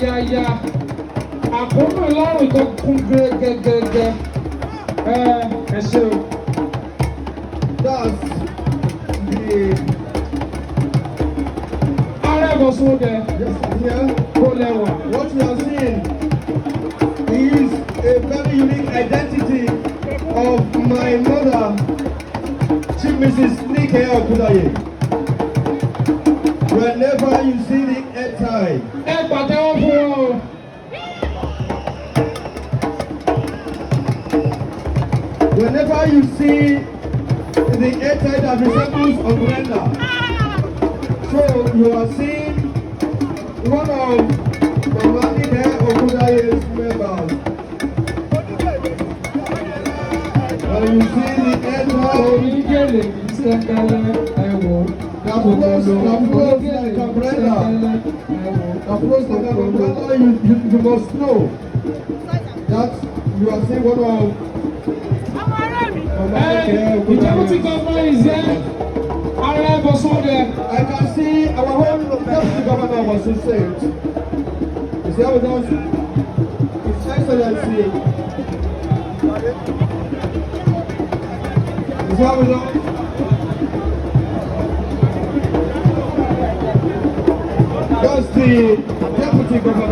Yaya, àkókò lọ́rùn tó kún gẹ́gẹ́gẹ́. Ẹ ṣe o. That's the Arẹ́bọ̀sọ́dẹ here. kó lẹ́wà. What you are seeing is a very unique identity of my mother, Chief Mrs. Nike Okudaye. Whenever you see the head tie, Ẹ pàtẹ́wọ́ fún wọn o. whenever you see the head tie that resembles umbrella, so you are seeing one of Mama Nike Okudaye's members. When you see the head tie, Onígèlè kì í ṣẹ́kẹ́lẹ́ ẹ̀wọ̀. that flows like umbrella. Approach the umbrella, you must know that you are seeing one of Ìjọba ti gọ́ọ̀mọ̀ ìṣe Arẹ́bọ̀sọ́dẹ. I can see our whole deputy governor was so saved. You see how it does? His Excellency. You see how it does? That's the deputy governor.